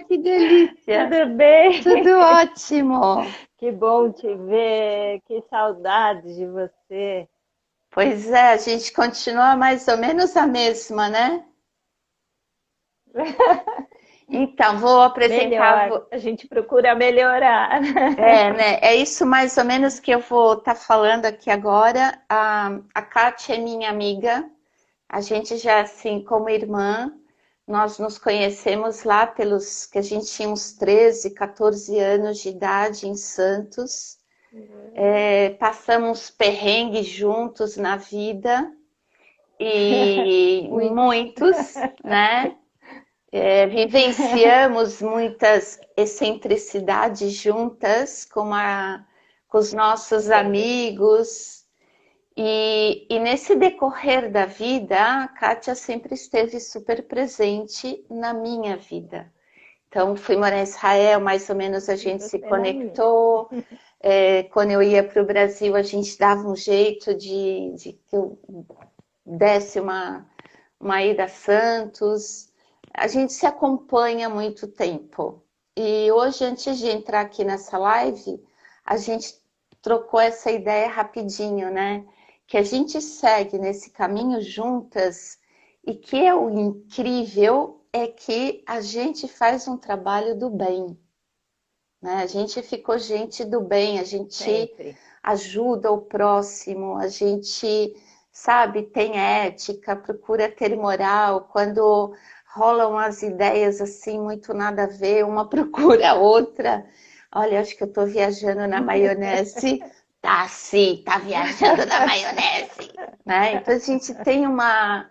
Que delícia! Tudo bem? Tudo ótimo! Que bom te ver, que saudade de você. Pois é, a gente continua mais ou menos a mesma, né? Então, vou apresentar. Melhor, a gente procura melhorar. É, né? É isso mais ou menos que eu vou estar falando aqui agora. A Kátia é minha amiga. A gente já, assim, como irmã, nós nos conhecemos lá pelos que a gente tinha uns 13, 14 anos de idade em Santos. Passamos perrengues juntos na vida e Muito. muitos, né? Vivenciamos muitas excentricidades juntas com os nossos Sim. amigos. E nesse decorrer da vida, a Kátia sempre esteve super presente na minha vida. Então, fui morar em Israel, mais ou menos a E gente se você na minha. conectou. Quando eu ia para o Brasil, a gente dava um jeito de que eu desse uma ida a Santos. A gente se acompanha há muito tempo. E hoje, antes de entrar aqui nessa live, a gente trocou essa ideia rapidinho, né? Que a gente segue nesse caminho juntas e que é o incrível é que a gente faz um trabalho do bem, né? A gente ficou gente do bem, a gente Sempre. ajuda o próximo, a gente, sabe, tem ética, procura ter moral. Quando rolam as ideias assim, muito nada a ver, uma procura a outra. Olha, acho que eu estou viajando na maionese. Tá, sim, tá viajando na maionese, né? Então a gente tem uma.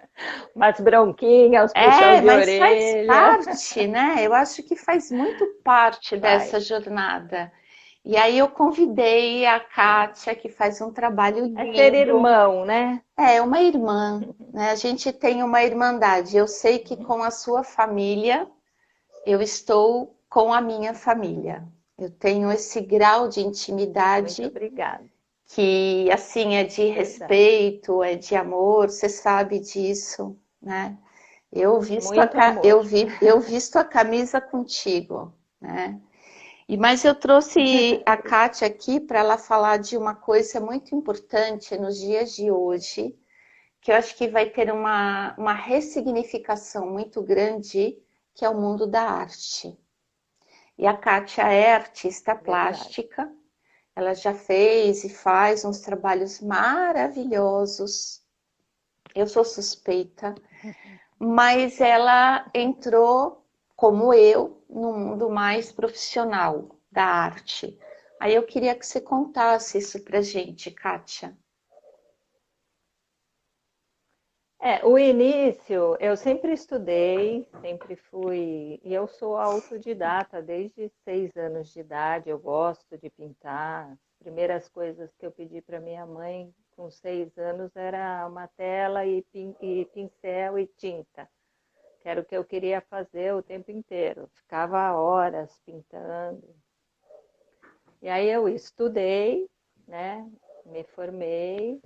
Umas bronquinhas, uns puxão de Mas faz orelha. parte, né? Eu acho que faz muito parte dessa Vai. jornada. E aí eu convidei a Kátia, que faz um trabalho É ser lindo. irmão, né? É uma irmã, né? A gente tem uma irmandade. Eu sei que com a sua família, eu estou com a minha família. Eu tenho esse grau de Muito intimidade obrigada. que, assim, é de Verdade. respeito, é de amor, você sabe disso, né? Muito amor. Eu visto a camisa contigo, né? Mas eu trouxe a Kátia aqui para ela falar de uma coisa muito importante nos dias de hoje, que eu acho que vai ter uma ressignificação muito grande, que é o mundo da arte. E a Kátia é artista Verdade. plástica, ela já fez e faz uns trabalhos maravilhosos. Eu sou suspeita, mas ela entrou, como eu, no mundo mais profissional da arte. Aí eu queria que você contasse isso pra gente, Kátia. O início, eu sempre estudei, sempre fui, e eu sou autodidata desde 6 anos de idade. Eu gosto de pintar. As primeiras coisas que eu pedi para minha mãe com 6 anos era uma tela e pincel e tinta, que era o que eu queria fazer o tempo inteiro. Ficava horas pintando. E aí eu estudei, né? Me formei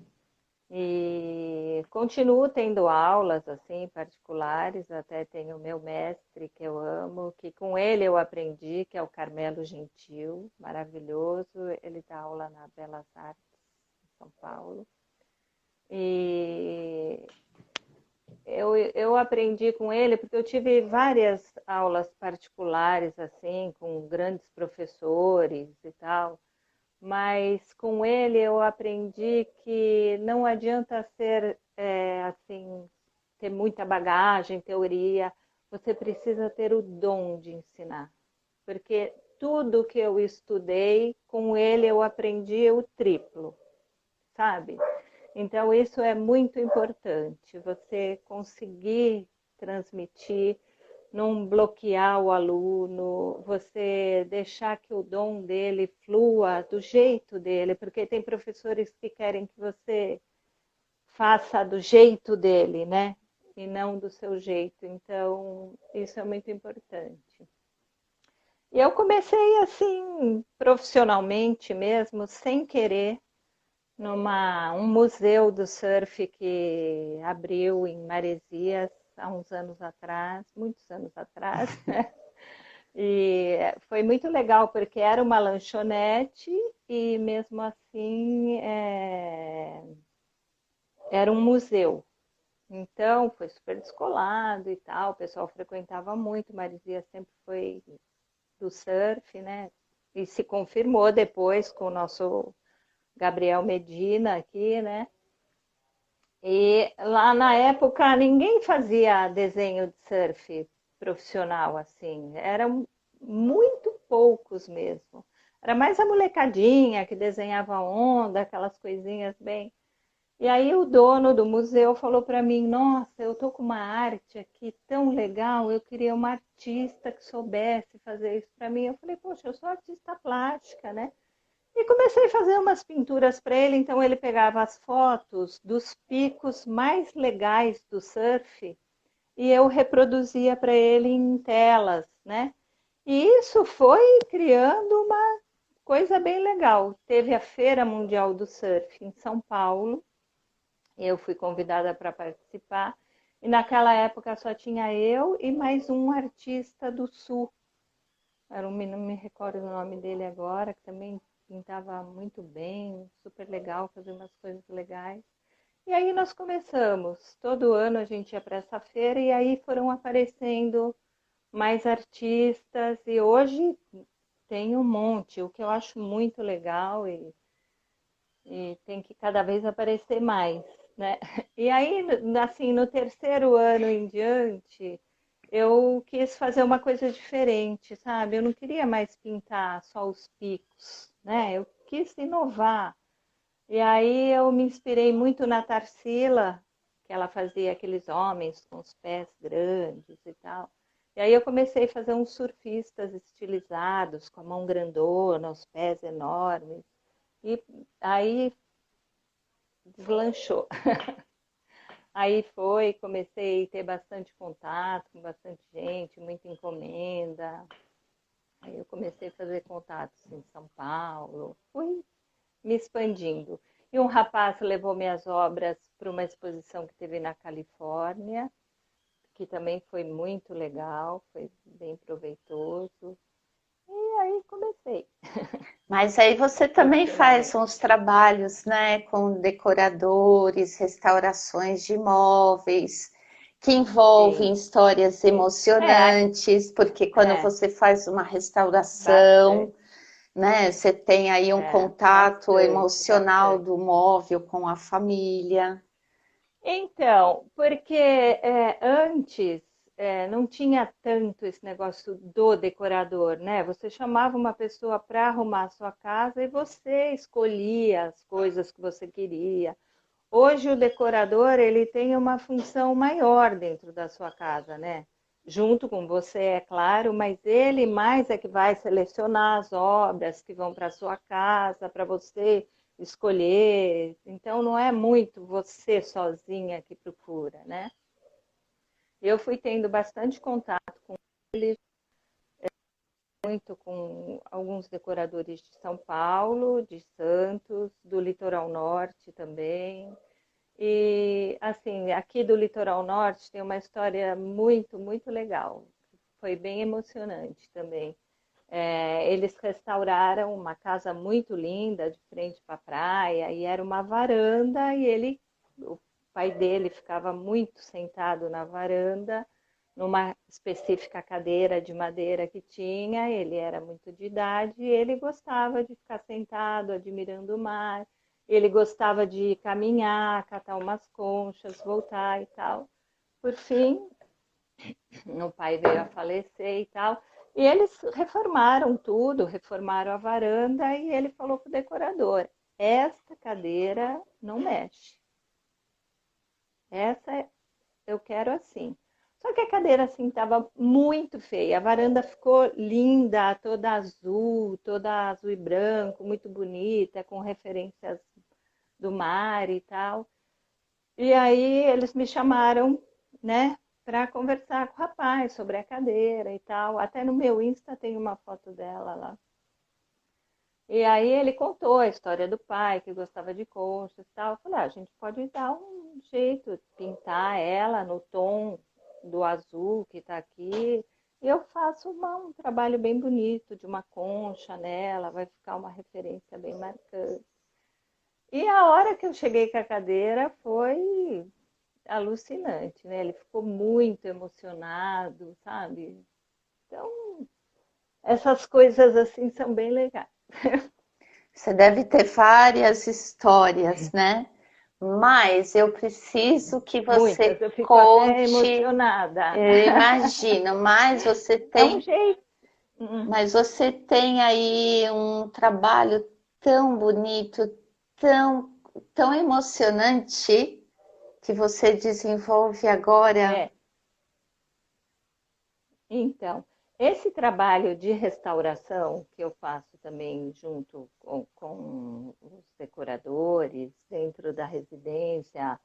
e continuo tendo aulas assim particulares, até tenho meu mestre que eu amo, que com ele eu aprendi, que é o Carmelo Gentil, maravilhoso. Ele dá aula na Belas Artes, em São Paulo. E eu aprendi com ele porque eu tive várias aulas particulares assim, com grandes professores e tal. Mas com ele eu aprendi que não adianta ser assim, ter muita bagagem, teoria. Você precisa ter o dom de ensinar, porque tudo que eu estudei com ele eu aprendi o triplo, sabe? Então isso é muito importante, você conseguir transmitir, não bloquear o aluno, você deixar que o dom dele flua do jeito dele, porque tem professores que querem que você faça do jeito dele, né? E não do seu jeito. Então, isso é muito importante. E eu comecei assim, profissionalmente mesmo, sem querer, um museu do surf que abriu em Maresias. há uns anos atrás, muitos anos atrás, né? E foi muito legal, porque era uma lanchonete e mesmo assim era um museu. Então, foi super descolado e tal, o pessoal frequentava muito, Marizia sempre foi do surf, né? E se confirmou depois com o nosso Gabriel Medina aqui, né? E lá na época ninguém fazia desenho de surf profissional assim, eram muito poucos mesmo. Era mais a molecadinha que desenhava onda, aquelas coisinhas bem. E aí o dono do museu falou para mim: Nossa, eu tô com uma arte aqui tão legal, eu queria uma artista que soubesse fazer isso para mim. Eu falei: Poxa, eu sou artista plástica, né? E comecei a fazer umas pinturas para ele, então ele pegava as fotos dos picos mais legais do surf e eu reproduzia para ele em telas, né? E isso foi criando uma coisa bem legal. Teve a Feira Mundial do Surf em São Paulo, eu fui convidada para participar, e naquela época só tinha eu e mais um artista do Sul. Não me recordo o nome dele agora, que também pintava muito bem, super legal, fazia umas coisas legais. E aí nós começamos. Todo ano a gente ia para essa feira e aí foram aparecendo mais artistas e hoje tem um monte, o que eu acho muito legal e tem que cada vez aparecer mais, né? E aí, assim, no terceiro ano em diante, eu quis fazer uma coisa diferente, sabe? Eu não queria mais pintar só os picos, né? Eu quis inovar. E aí eu me inspirei muito na Tarsila, que ela fazia aqueles homens com os pés grandes e tal. E aí eu comecei a fazer uns surfistas estilizados, com a mão grandona, os pés enormes. E aí deslanchou. Aí foi, comecei a ter bastante contato com bastante gente, muita encomenda. Aí eu comecei a fazer contatos em São Paulo, fui me expandindo. E um rapaz levou minhas obras para uma exposição que teve na Califórnia, que também foi muito legal, foi bem proveitoso. E aí comecei. Mas aí você também faz uns trabalhos, né, com decoradores, restaurações de imóveis, que envolvem Sim, histórias sim. emocionantes, porque quando É, você faz uma restauração, bastante. né, você tem aí um contato Bastante, emocional bastante. do móvel com a família. Então, porque antes não tinha tanto esse negócio do decorador, né? Você chamava uma pessoa para arrumar a sua casa e você escolhia as coisas que você queria. Hoje o decorador ele tem uma função maior dentro da sua casa, né? Junto com você, é claro, mas ele mais é que vai selecionar as obras que vão para a sua casa, para você escolher. Então não é muito você sozinha que procura, né? Eu fui tendo bastante contato com ele, muito com alguns decoradores de São Paulo, de Santos, do Litoral Norte também. E, assim, aqui do Litoral Norte tem uma história muito, muito legal. Foi bem emocionante também. Eles restauraram uma casa muito linda de frente para a praia e era uma varanda e o pai dele ficava muito sentado na varanda, numa específica cadeira de madeira que tinha. Ele era muito de idade e ele gostava de ficar sentado admirando o mar. Ele gostava de caminhar, catar umas conchas, voltar e tal. Por fim, o pai veio a falecer e tal. E eles reformaram tudo, reformaram a varanda e ele falou para o decorador: esta cadeira não mexe. Essa eu quero assim. Só que a cadeira assim estava muito feia. A varanda ficou linda, toda azul e branco, muito bonita, com referências do mar e tal. E aí eles me chamaram, né, para conversar com o rapaz sobre a cadeira e tal. Até no meu Insta tem uma foto dela lá. E aí ele contou a história do pai, que gostava de conchas e tal. Eu falei, a gente pode dar um jeito, pintar ela no tom do azul que está aqui, e eu faço um trabalho bem bonito, de uma concha nela, vai ficar uma referência bem marcante. E a hora que eu cheguei com a cadeira foi alucinante, né? Ele ficou muito emocionado, sabe? Então, essas coisas assim são bem legais. Você deve ter várias histórias, né? Mas eu preciso que Muitas, você eu fico até conte. emocionada. Eu imagino, É um jeito. mas você tem aí um trabalho tão bonito, tão, tão emocionante que você desenvolve agora. É. Então, esse trabalho de restauração que eu faço também junto com os decoradores dentro da residência,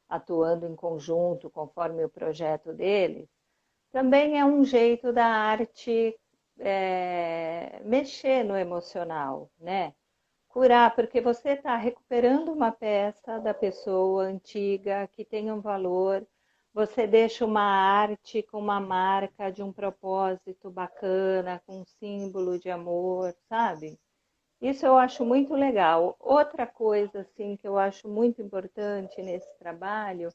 atuando em conjunto conforme o projeto deles, também é um jeito da arte mexer no emocional, né? Curar, porque você está recuperando uma peça da pessoa antiga que tem um valor, você deixa uma arte com uma marca de um propósito bacana, com um símbolo de amor, sabe? Isso eu acho muito legal. Outra coisa assim que eu acho muito importante nesse trabalho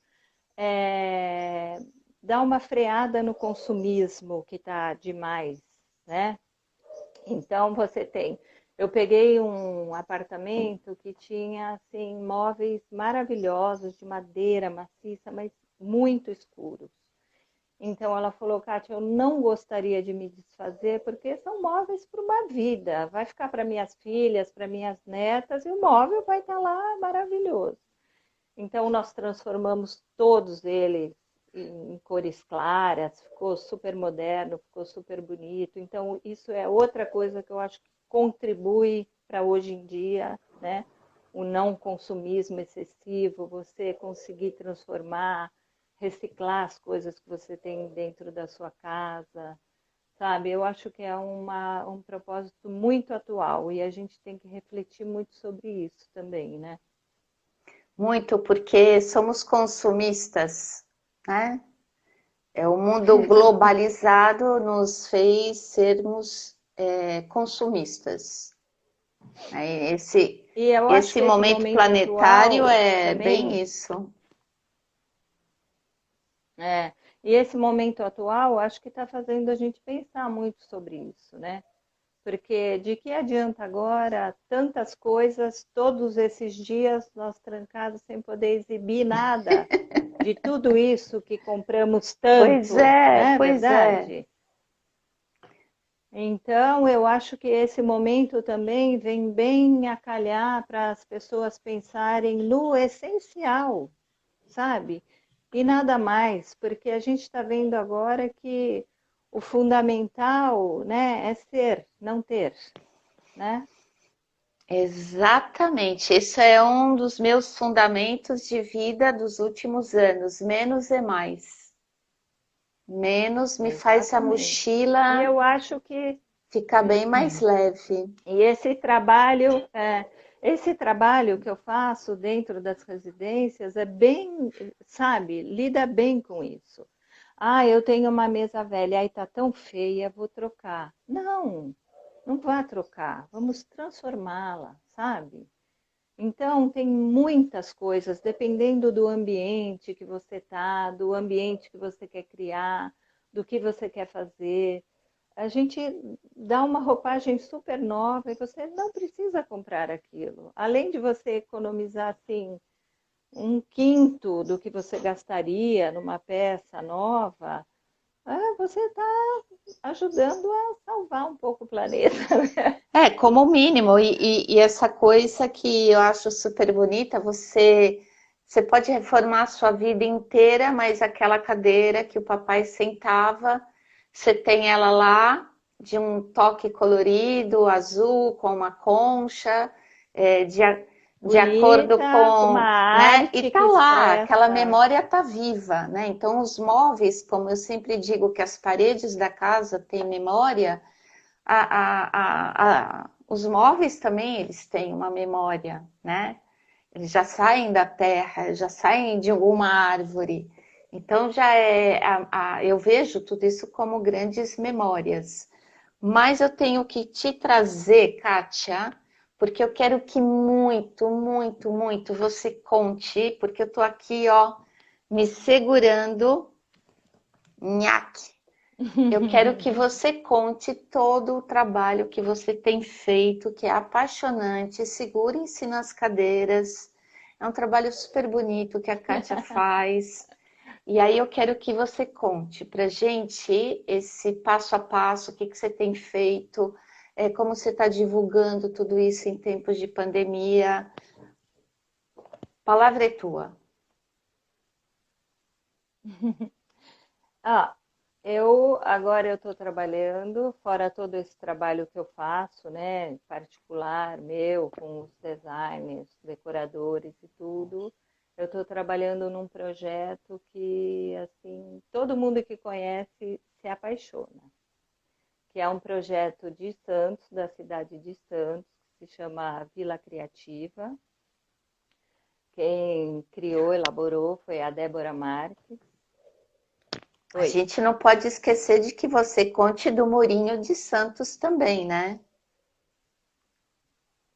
é dar uma freada no consumismo que está demais, né? Então você tem. Eu peguei um apartamento que tinha assim móveis maravilhosos de madeira maciça, mas muito escuros. Então ela falou, Kátia, eu não gostaria de me desfazer porque são móveis para uma vida. Vai ficar para minhas filhas, para minhas netas e o móvel vai estar lá maravilhoso. Então nós transformamos todos eles em cores claras, ficou super moderno, ficou super bonito. Então isso é outra coisa que eu acho que contribui para hoje em dia, né? O não consumismo excessivo, você conseguir transformar, reciclar as coisas que você tem dentro da sua casa, sabe? Eu acho que é um propósito muito atual e a gente tem que refletir muito sobre isso também, né? Muito, porque somos consumistas, né? O mundo globalizado nos fez sermos consumistas. E eu acho Esse que esse momento momento planetário atual é bem também, isso. e esse momento atual acho que está fazendo a gente pensar muito sobre isso, né? Porque de que adianta agora tantas coisas, todos esses dias nós trancados sem poder exibir nada de tudo isso que compramos tanto, não é Pois é. verdade? Então, eu acho que esse momento também vem bem a calhar para as pessoas pensarem no essencial, sabe? E nada mais, porque a gente está vendo agora que o fundamental, né, é ser, não ter, né? Exatamente. Esse é um dos meus fundamentos de vida dos últimos anos. Menos é mais. Menos me faz a Exatamente. E mochila eu acho que ficar bem mais leve. e esse trabalho que eu faço dentro das residências é bem, sabe, lida bem com isso. Ah, eu tenho uma mesa velha, aí tá tão feia, vou trocar. Não, não vá trocar, vamos transformá-la, sabe? Então, tem muitas coisas, dependendo do ambiente que você tá, do ambiente que você quer criar, do que você quer fazer. A gente dá uma roupagem super nova e você não precisa comprar aquilo. Além de você economizar, assim, um quinto do que você gastaria numa peça nova, você está ajudando a salvar um pouco o planeta. Como mínimo. E essa coisa que eu acho super bonita, você pode reformar a sua vida inteira, mas aquela cadeira que o papai sentava, você tem ela lá, de um toque colorido, azul, com uma concha, de acordo Bonita, com uma com, né? E arte tá que lá, aquela expressa. memória tá viva, né? Então os móveis, como eu sempre digo que as paredes da casa têm memória, os móveis também eles têm uma memória, né? Eles já saem da terra, já saem de alguma árvore. Então já eu vejo tudo isso como grandes memórias. Mas eu tenho que te trazer, Kátia, porque eu quero que muito, muito, muito você conte, porque eu tô aqui, ó, me segurando, nhaque. Eu quero que você conte todo o trabalho que você tem feito, que é apaixonante. Segurem-se nas cadeiras. É um trabalho super bonito que a Kátia faz. E aí eu quero que você conte para gente esse passo a passo, o que que você tem feito, como você está divulgando tudo isso em tempos de pandemia. A palavra é tua. Ah, agora eu estou trabalhando, fora todo esse trabalho que eu faço, né, particular meu, com os designers, decoradores e tudo. Eu estou trabalhando num projeto que, assim, todo mundo que conhece se apaixona, que é um projeto de Santos, da cidade de Santos, que se chama Vila Criativa. Quem criou, elaborou foi a Débora Marques. A Oi. gente não pode esquecer de que você conte do Murinho de Santos também, né?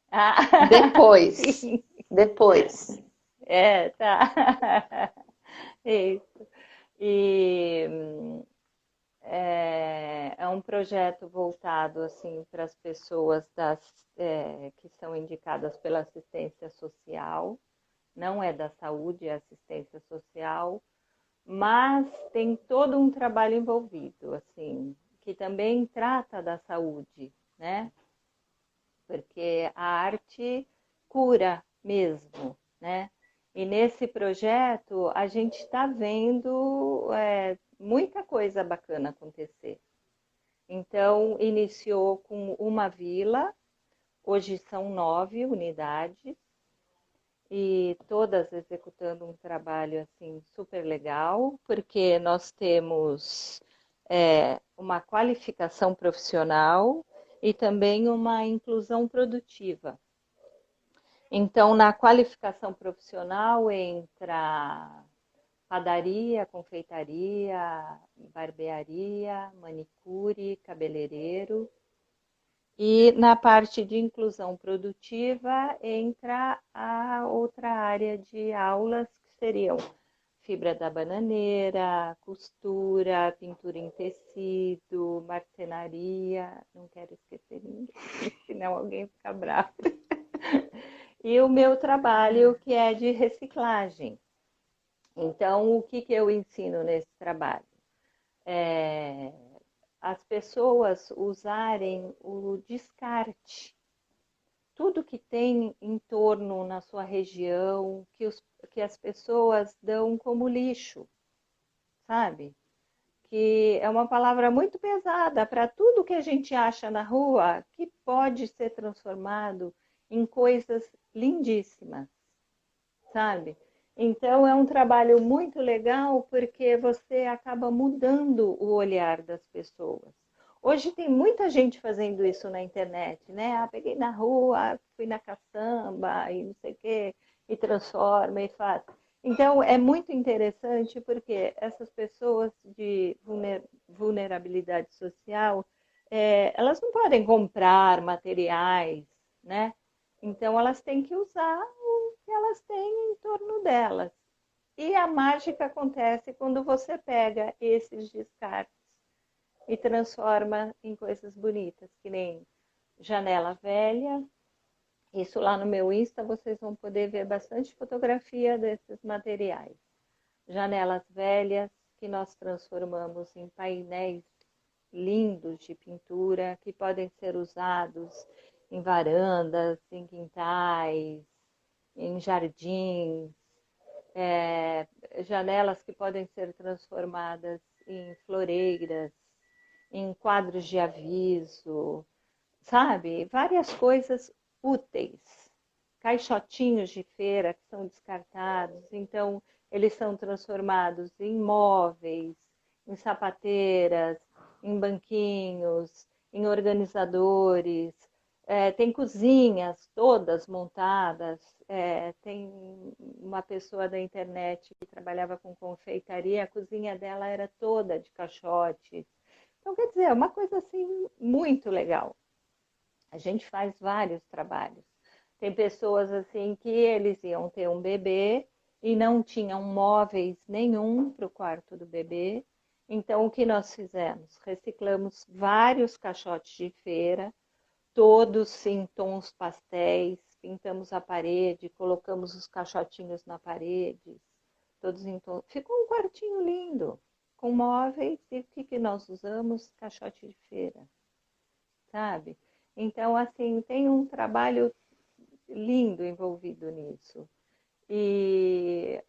Ah, Depois, sim. depois. É, tá. Isso. E é um projeto voltado assim para as pessoas que são indicadas pela assistência social. Não é da saúde, é assistência social, mas tem todo um trabalho envolvido, assim, que também trata da saúde, né? Porque a arte cura mesmo, né? E nesse projeto a gente está vendo muita coisa bacana acontecer. Então, iniciou com uma vila, hoje são 9 unidades, e todas executando um trabalho assim super legal, porque nós temos uma qualificação profissional e também uma inclusão produtiva. Então, na qualificação profissional entra padaria, confeitaria, barbearia, manicure, cabeleireiro. E na parte de inclusão produtiva entra a outra área de aulas que seriam fibra da bananeira, costura, pintura em tecido, marcenaria, não quero esquecer ninguém, senão alguém fica bravo. E o meu trabalho que é de reciclagem. Então, o que eu ensino nesse trabalho? É, as pessoas usarem o descarte. Tudo que tem em torno na sua região, que as pessoas dão como lixo, sabe? Que é uma palavra muito pesada para tudo que a gente acha na rua, que pode ser transformado em coisas lindíssimas, sabe? Então é um trabalho muito legal porque você acaba mudando o olhar das pessoas. Hoje tem muita gente fazendo isso na internet, né? Ah, peguei na rua, fui na caçamba e não sei o quê, e transforma e faz. Então é muito interessante porque essas pessoas de vulnerabilidade social, elas não podem comprar materiais, né? Então elas têm que usar que elas têm em torno delas. E a mágica acontece quando você pega esses descartes e transforma em coisas bonitas, que nem janela velha. Isso lá no meu Insta vocês vão poder ver bastante fotografia desses materiais. Janelas velhas que nós transformamos em painéis lindos de pintura que podem ser usados em varandas, em quintais, em jardins, janelas que podem ser transformadas em floreiras, em quadros de aviso, sabe? Várias coisas úteis. Caixotinhos de feira que são descartados, então eles são transformados em móveis, em sapateiras, em banquinhos, em organizadores, Tem cozinhas todas montadas, tem uma pessoa da internet que trabalhava com confeitaria, a cozinha dela era toda de caixotes. Então, quer dizer, é uma coisa assim muito legal. A gente faz vários trabalhos. Tem pessoas assim que eles iam ter um bebê e não tinham móveis nenhum para o quarto do bebê. Então, o que nós fizemos? Reciclamos vários caixotes de feira, todos em tons pastéis, pintamos a parede, colocamos os caixotinhos na parede, todos em tons. Ficou um quartinho lindo, com móveis e o que nós usamos? Caixote de feira, sabe? Então, assim, tem um trabalho lindo envolvido nisso. E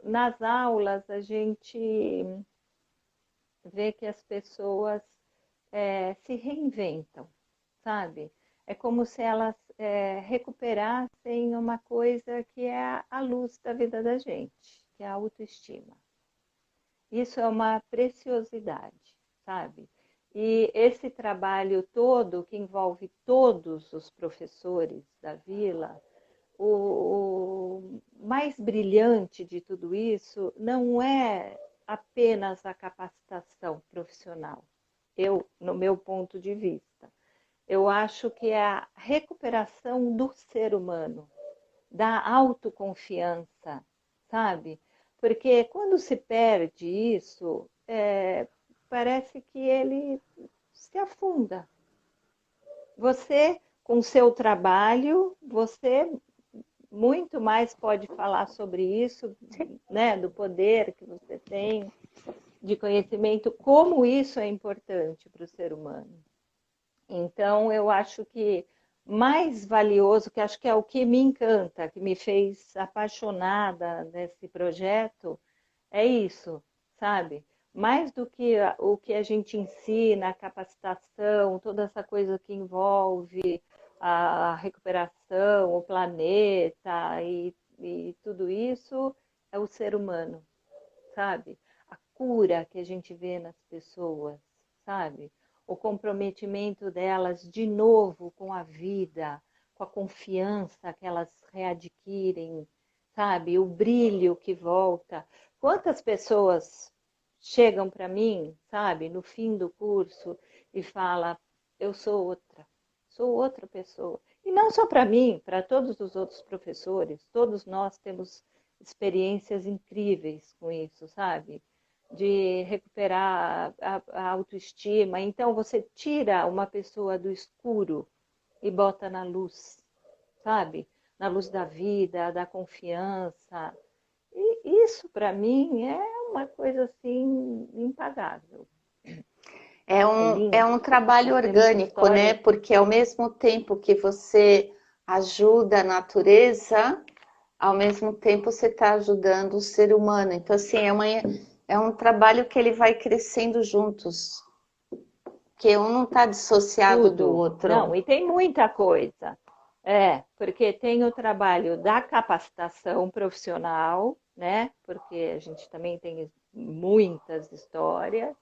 nas aulas a gente vê que as pessoas se reinventam, sabe? É como se elas recuperassem uma coisa que é a luz da vida da gente, que é a autoestima. Isso é uma preciosidade, sabe? E esse trabalho todo, que envolve todos os professores da vila, o mais brilhante de tudo isso não é apenas a capacitação profissional, no meu ponto de vista. Eu acho que é a recuperação do ser humano, da autoconfiança, sabe? Porque quando se perde isso, parece que ele se afunda. Você, com o seu trabalho, você muito mais pode falar sobre isso, né? Do poder que você tem, de conhecimento, como isso é importante para o ser humano. Então, eu acho que mais valioso, que acho que é o que me encanta, que me fez apaixonada nesse projeto, é isso, sabe? Mais do que o que a gente ensina, a capacitação, toda essa coisa que envolve a recuperação, o planeta e tudo isso, é o ser humano, sabe? A cura que a gente vê nas pessoas, sabe? O comprometimento delas de novo com a vida, com a confiança que elas readquirem, sabe? O brilho que volta. Quantas pessoas chegam para mim, sabe, no fim do curso e falam, eu sou outra pessoa. E não só para mim, para todos os outros professores, todos nós temos experiências incríveis com isso, sabe? De recuperar a autoestima. Então, você tira uma pessoa do escuro e bota na luz, sabe? Na luz da vida, da confiança. E isso, para mim, é uma coisa assim impagável. É um trabalho orgânico, né? Porque ao mesmo tempo que você ajuda a natureza, ao mesmo tempo você está ajudando o ser humano. Então, assim, é um trabalho que ele vai crescendo juntos. Que um não está dissociado do outro. Não, e tem muita coisa. Porque tem o trabalho da capacitação profissional, né? Porque a gente também tem muitas histórias.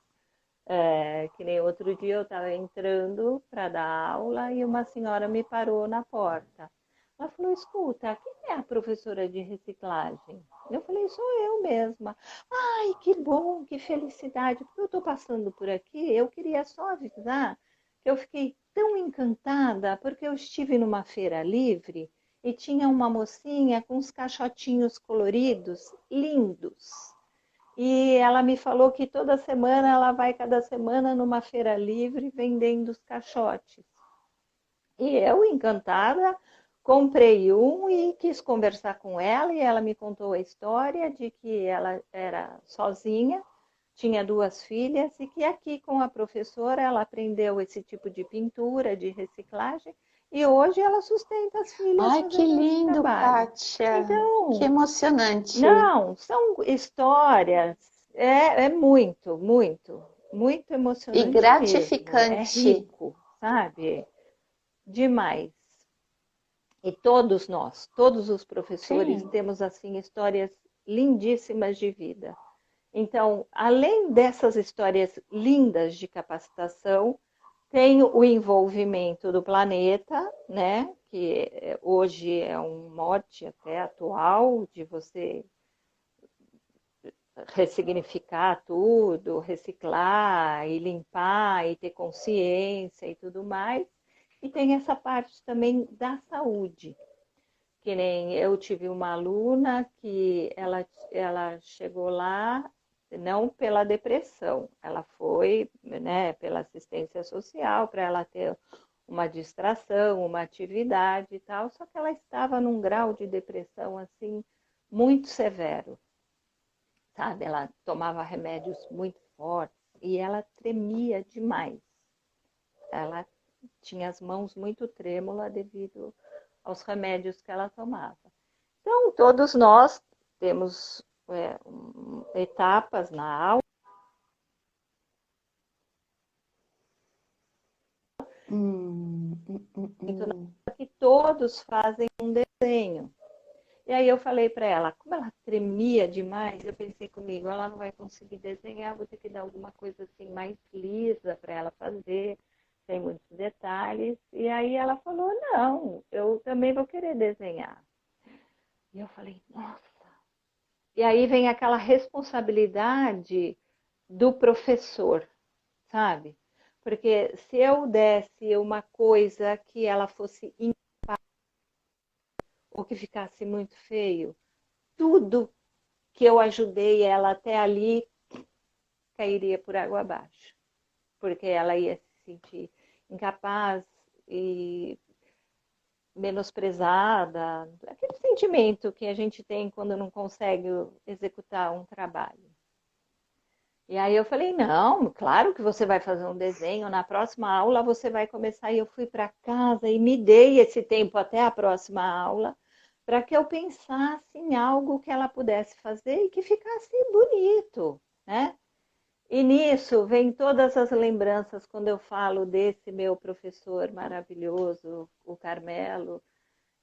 Que nem outro dia eu estava entrando para dar aula e uma senhora me parou na porta. Ela falou, escuta, quem é a professora de reciclagem? Eu falei, sou eu mesma. Ai, que bom, que felicidade, porque eu estou passando por aqui, eu queria só avisar que eu fiquei tão encantada, porque eu estive numa feira livre e tinha uma mocinha com uns caixotinhos coloridos, lindos. E ela me falou que toda semana ela vai cada semana numa feira livre vendendo os caixotes. E eu, encantada, comprei um e quis conversar com ela, e ela me contou a história de que ela era sozinha, tinha 2 filhas, e que aqui com a professora ela aprendeu esse tipo de pintura, de reciclagem, e hoje ela sustenta as filhas. Ai, que lindo, Kátia! Então, que emocionante! Não, são histórias, muito, muito, muito emocionante e gratificante. mesmo. É rico, sabe? Demais. E todos nós, todos os professores, temos assim histórias lindíssimas de vida. Então, além dessas histórias lindas de capacitação, Tem o envolvimento do planeta, né? Que hoje é um mote até atual de você ressignificar tudo, reciclar e limpar e ter consciência e tudo mais. E tem essa parte também da saúde, que nem eu tive uma aluna que ela chegou lá não pela depressão, ela foi, né, pela assistência social, para ela ter uma distração, uma atividade e tal, só que ela estava num grau de depressão assim muito severo, sabe? Ela tomava remédios muito fortes e ela tremia demais. Ela tinha as mãos muito trêmulas devido aos remédios que ela tomava. Então, todos nós temos etapas na aula. Que todos fazem um desenho. E aí eu falei para ela, como ela tremia demais, eu pensei comigo, ela não vai conseguir desenhar, vou ter que dar alguma coisa assim mais lisa para ela fazer, sem muitos detalhes. E aí ela falou, não, eu também vou querer desenhar. E eu falei, nossa. E aí vem aquela responsabilidade do professor, sabe? Porque se eu desse uma coisa que ela fosse ou que ficasse muito feio, tudo que eu ajudei ela até ali cairia por água abaixo, porque ela ia se sentir incapaz e menosprezada, aquele sentimento que a gente tem quando não consegue executar um trabalho. E aí eu falei, não, claro que você vai fazer um desenho, na próxima aula você vai começar. E eu fui para casa e me dei esse tempo até a próxima aula para que eu pensasse em algo que ela pudesse fazer e que ficasse bonito, né? E nisso vem todas as lembranças quando eu falo desse meu professor maravilhoso, o Carmelo,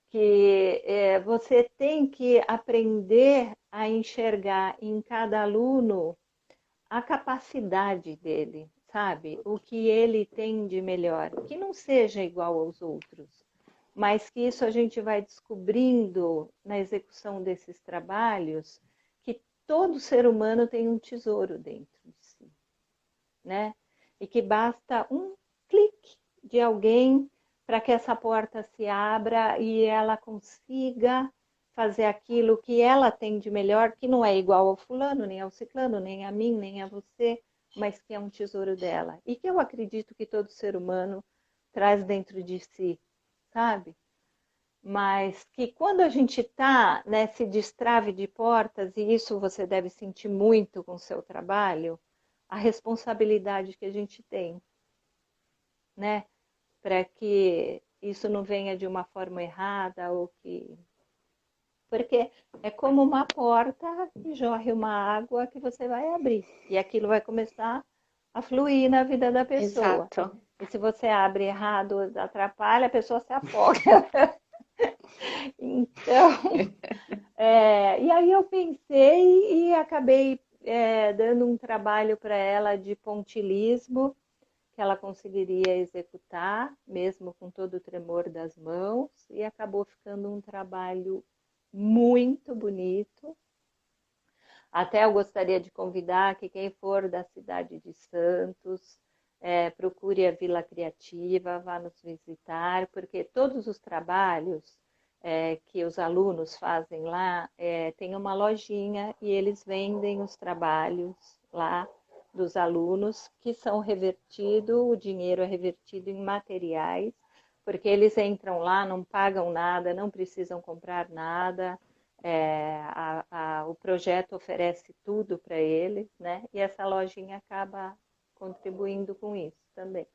que você tem que aprender a enxergar em cada aluno a capacidade dele, sabe? O que ele tem de melhor, que não seja igual aos outros, mas que isso a gente vai descobrindo na execução desses trabalhos, que todo ser humano tem um tesouro dentro de si, né? E que basta um clique de alguém para que essa porta se abra e ela consiga fazer aquilo que ela tem de melhor, que não é igual ao fulano, nem ao ciclano, nem a mim, nem a você, mas que é um tesouro dela. E que eu acredito que todo ser humano traz dentro de si, sabe? Mas que quando a gente está nesse destrave de portas, e isso você deve sentir muito com o seu trabalho, a responsabilidade que a gente tem, né? Para que isso não venha de uma forma errada ou que... Porque é como uma porta que jorre uma água que você vai abrir. E aquilo vai começar a fluir na vida da pessoa. Exato. E se você abre errado, atrapalha, a pessoa se afoga. Então, e aí eu pensei e acabei dando um trabalho para ela de pontilismo, que ela conseguiria executar, mesmo com todo o tremor das mãos, e acabou ficando um trabalho muito bonito. Até eu gostaria de convidar que quem for da cidade de Santos, procure a Vila Criativa, vá nos visitar, porque todos os trabalhos que os alunos fazem lá, tem uma lojinha e eles vendem os trabalhos lá dos alunos, que são revertidos, o dinheiro é revertido em materiais, porque eles entram lá, não pagam nada, não precisam comprar nada, o projeto oferece tudo para eles, né? E essa lojinha acaba contribuindo com isso também.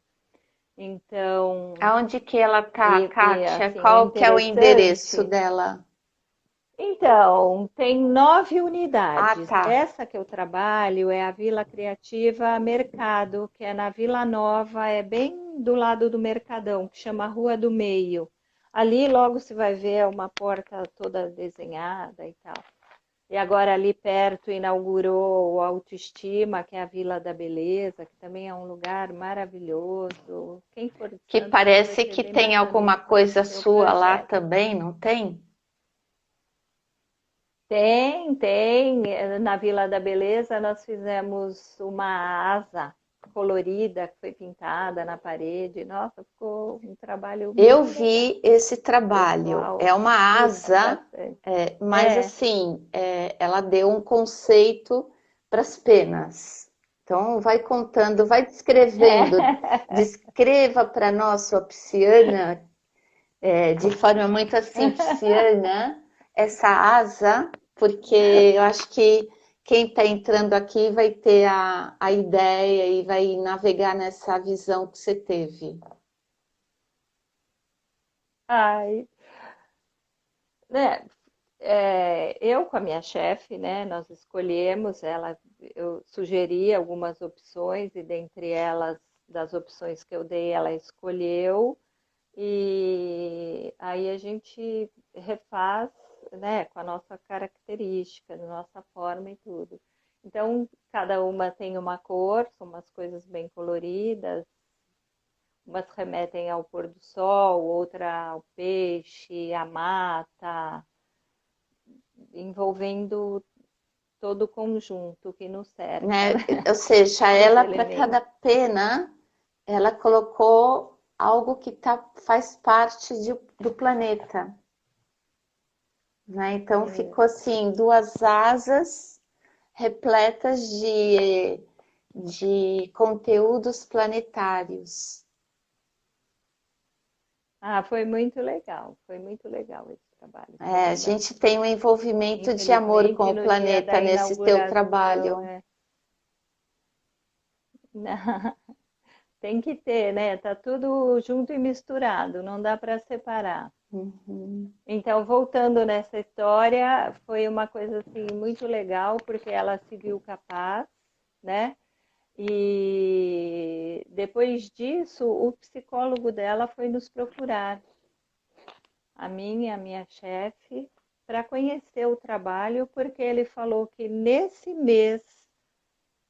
Então, Aonde que ela tá, Kátia? assim, Qual que é o endereço dela? Então, tem 9 Ah, unidades. tá. Essa que eu trabalho é a Vila Criativa Mercado, que é na Vila Nova, é bem do lado do Mercadão, que chama Rua do Meio. Ali logo se vai ver uma porta toda desenhada e tal. E agora ali perto inaugurou o Autoestima, que é a Vila da Beleza, que também é um lugar maravilhoso. Quem for de Que Santos vai parece que receber tem alguma maravilhosamente coisa o meu sua lá projeto. também, não tem? Tem. Na Vila da Beleza nós fizemos uma asa colorida que foi pintada na parede. Nossa, ficou um trabalho Eu muito legal. vi esse O trabalho. É pessoal uma curte asa, bastante. mas É. assim, ela deu um conceito para as penas. Então, vai contando, vai descrevendo, É. descreva para nós, sua pisciana, de forma muito assim, pisciana, essa asa, porque eu acho que quem está entrando aqui vai ter a ideia e vai navegar nessa visão que você teve. Ai, né? Eu com a minha chefe, né? Nós escolhemos, eu sugeri algumas opções e dentre elas, das opções que eu dei, ela escolheu e aí a gente refaz, né? Com a nossa característica, a nossa forma e tudo. Então, cada uma tem uma cor, são umas coisas bem coloridas, umas remetem ao pôr do sol, outra ao peixe, à mata, envolvendo todo o conjunto que nos cerca, Né? né? Ou seja, Os ela para elementos. cada pena, ela colocou algo que faz parte do planeta, né? Então ficou assim, duas asas repletas de conteúdos planetários. Foi muito legal esse trabalho, foi A legal. gente tem um envolvimento de amor com Infelizmente, o no dia planeta da nesse teu inauguração, trabalho. tem que ter, né? Tá tudo junto e misturado, não dá para separar. Uhum. Então, voltando nessa história, foi uma coisa assim muito legal, porque ela se viu capaz, né? E depois disso, o psicólogo dela foi nos procurar, a mim e a minha chefe, para conhecer o trabalho, porque ele falou que nesse mês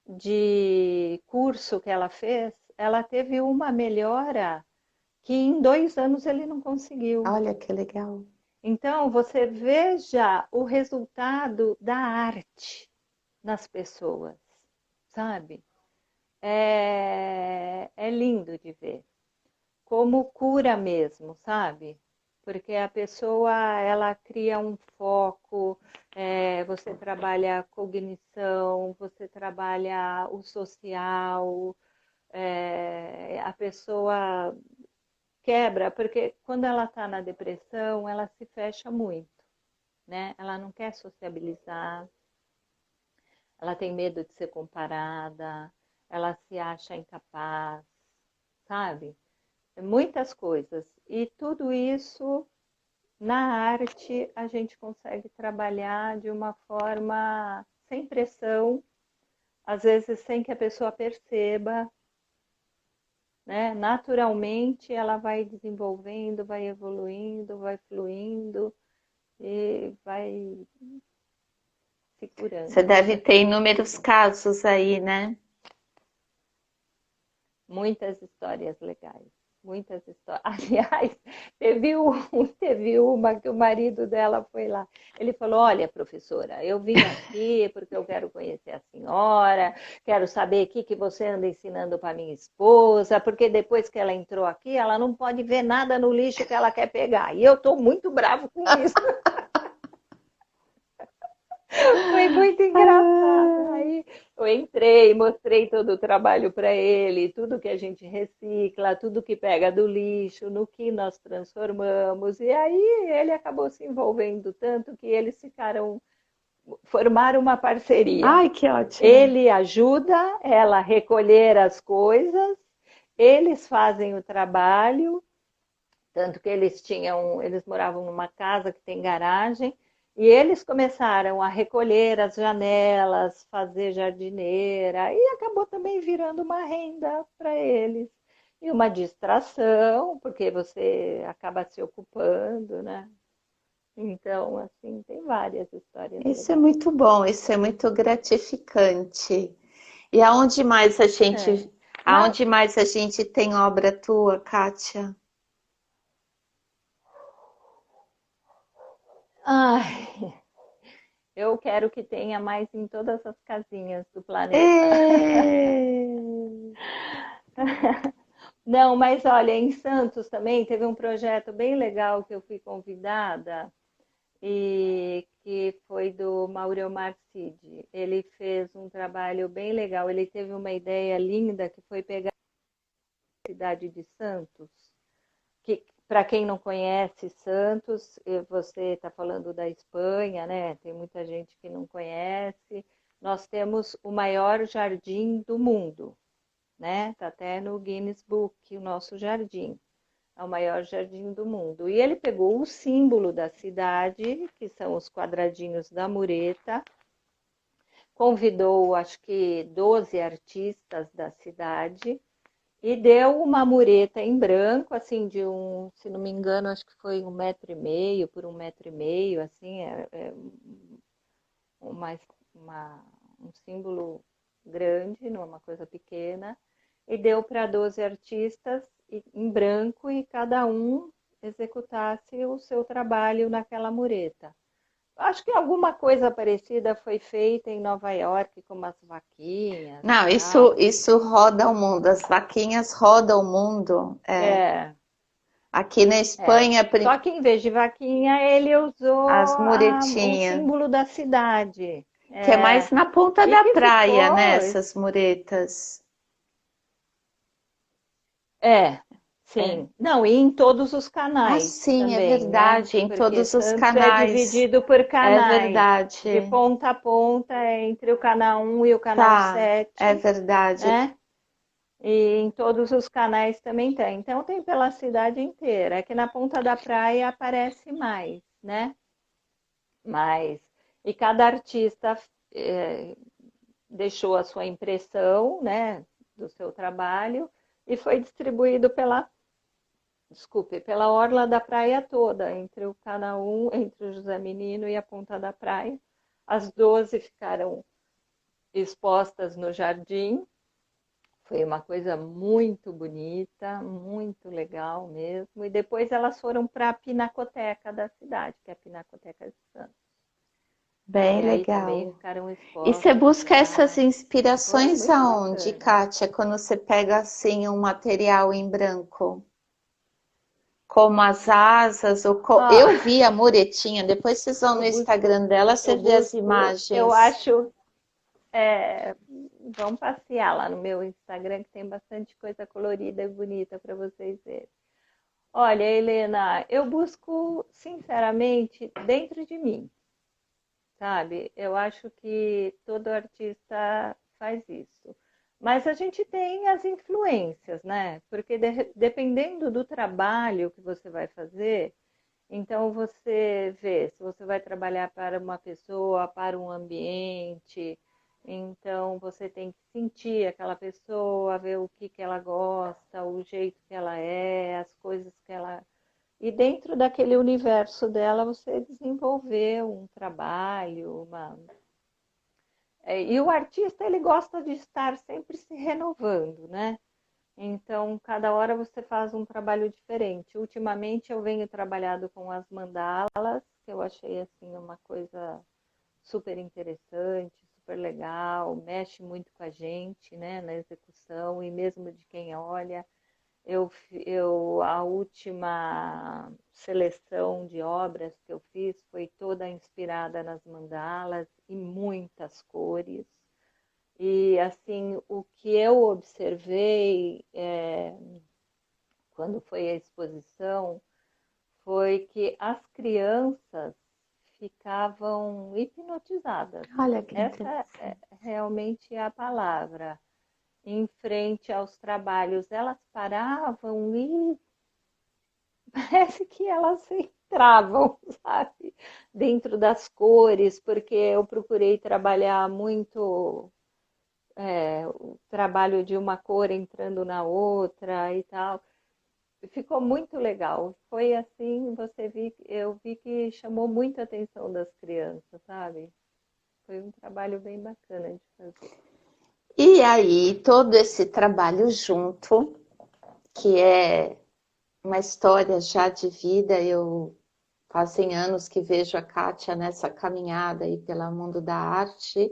de curso que ela fez, ela teve uma melhora que em 2 anos ele não conseguiu. Olha que legal. Então, você veja o resultado da arte nas pessoas, sabe? É lindo de ver. Como cura mesmo, sabe? Porque a pessoa, ela cria um foco, você trabalha a cognição, você trabalha o social, a pessoa quebra, porque quando ela está na depressão, ela se fecha muito, né? Ela não quer sociabilizar, ela tem medo de ser comparada, ela se acha incapaz, sabe? Muitas coisas. E tudo isso na arte a gente consegue trabalhar de uma forma sem pressão, às vezes sem que a pessoa perceba, né? Naturalmente ela vai desenvolvendo, vai evoluindo, vai fluindo e vai se Você curando. deve ter inúmeros casos aí, né? Muitas histórias legais, muitas histórias. Aliás, teve uma que o marido dela foi lá. Ele falou: Olha, professora, eu vim aqui porque eu quero conhecer a senhora, quero saber o que você anda ensinando para minha esposa, porque depois que ela entrou aqui, ela não pode ver nada no lixo que ela quer pegar. E eu estou muito bravo com isso. Foi muito engraçado. Ah, Aí eu entrei, mostrei todo o trabalho para ele, tudo que a gente recicla, tudo que pega do lixo, no que nós transformamos. E aí ele acabou se envolvendo tanto que eles formaram uma parceria. ai, que ótimo. Ele ajuda ela a recolher as coisas, eles fazem o trabalho, tanto que eles moravam numa casa que tem garagem, e eles começaram a recolher as janelas, fazer jardineira, e acabou também virando uma renda para eles. E uma distração, porque você acaba se ocupando, né? Então, assim, tem várias histórias Isso é legais. muito bom, isso é muito gratificante. E É. Mas, aonde mais a gente tem obra tua, Kátia? ai, eu quero que tenha mais em todas as casinhas do planeta. É. Não, mas olha, em Santos também teve um projeto bem legal que eu fui convidada e que foi do Mauriomar Cid. Ele fez um trabalho bem legal. Ele teve uma ideia linda que foi pegar a cidade de Santos, que para quem não conhece Santos, você está falando da Espanha, né? Tem muita gente que não conhece. Nós temos o maior jardim do mundo, né? Está até no Guinness Book, o nosso jardim. É o maior jardim do mundo. E ele pegou o símbolo da cidade, que são os quadradinhos da mureta, convidou, acho que, 12 artistas da cidade e deu uma mureta em branco, assim, de um, se não me engano, acho que foi 1,5 m por 1,5 m, assim, uma, um símbolo grande, não é uma coisa pequena, e deu para 12 artistas em branco e cada um executasse o seu trabalho naquela mureta. Acho que alguma coisa parecida foi feita em Nova York com umas vaquinhas e Não, tal. isso roda o mundo, as vaquinhas rodam o mundo. É. É, Aqui na é. Espanha, Só que em vez de vaquinha, ele usou as o muretinhas, símbolo da cidade. que é mais É, na ponta e da que praia, né, ficou. essas muretas. É, É. sim. Não, e em todos os Ah, canais sim, é também, né? verdade, em Porque todos os Santos é canais. dividido por É canais. De verdade. ponta a ponta, entre o canal 1 e o canal Tá, é 7, verdade. né? E em todos os canais também tem. Então tem pela cidade inteira. É que na ponta da praia aparece mais, né? Mas e cada artista é, deixou a sua impressão, né, do seu trabalho e foi distribuído pela, desculpe, pela orla da praia toda, entre o Canaú, entre o José Menino e a Ponta da Praia. As 12 ficaram expostas no jardim. Foi uma coisa muito bonita, muito legal mesmo. E depois elas foram para a Pinacoteca da cidade, que é a Pinacoteca de Santos. Bem E aí também legal. ficaram E você expostas busca essas lá. Foi inspirações muito aonde, bacana. Kátia, quando você pega assim um material em branco? Como as asas, eu Ah, vi a muretinha, depois vocês vão no eu busco, Instagram dela, você eu vê as busco, eu imagens. acho, é, vão passear lá no meu Instagram que tem bastante coisa colorida e bonita para vocês verem. Olha, Helena, eu busco sinceramente dentro de mim, sabe? Eu acho que todo artista faz isso. Mas a gente tem as influências, né? Porque dependendo do trabalho que você vai fazer, então você vê se você vai trabalhar para uma pessoa, para um ambiente, então você tem que sentir aquela pessoa, ver o que que ela gosta, o jeito que ela é, as coisas que ela. E dentro daquele universo dela você desenvolver um trabalho, uma. E o artista ele gosta de estar sempre se renovando, né? Então, cada hora você faz um trabalho diferente. Ultimamente eu venho trabalhado com as mandalas, que eu achei assim uma coisa super interessante, super legal, mexe muito com a gente, né, na execução e mesmo de quem olha. A última seleção de obras que eu fiz foi toda inspirada nas mandalas e muitas cores. E assim, o que eu observei quando foi a exposição foi que as crianças ficavam hipnotizadas. Olha que Essa interessante. é realmente a palavra. Em frente aos trabalhos, elas paravam e parece que elas entravam, sabe, dentro das cores, porque eu procurei trabalhar muito o trabalho de uma cor entrando na outra e tal. ficou muito legal. Foi assim, eu vi que chamou muito a atenção das crianças, sabe? Foi um trabalho bem bacana de fazer. E aí, todo esse trabalho junto, que é uma história já de vida, eu fazem anos que vejo a Kátia nessa caminhada aí pelo mundo da arte,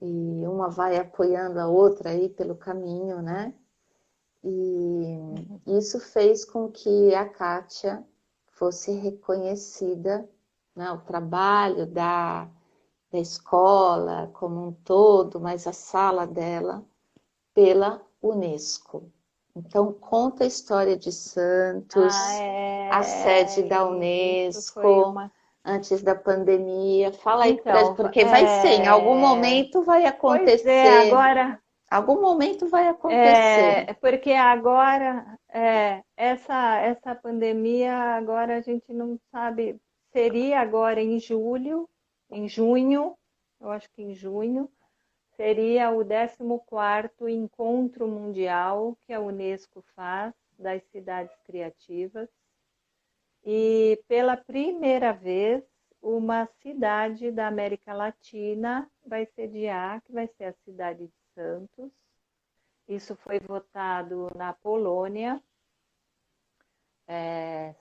e uma vai apoiando a outra aí pelo caminho, né? E isso fez com que a Kátia fosse reconhecida, né? O trabalho da escola como um todo, mas a sala dela, pela Unesco. Então, conta a história de Santos, a sede da Isso foi Unesco, uma. antes da pandemia. Fala aí pra gente, Então, porque vai ser, em algum momento vai pois é, acontecer, algum momento vai acontecer. porque agora, essa pandemia, agora a gente não sabe, seria agora em julho, em junho, eu acho que em junho, seria o 14º Encontro Mundial que a Unesco faz das cidades criativas. E pela primeira vez, uma cidade da América Latina vai sediar, que vai ser a cidade de Santos. Isso foi votado na Polônia.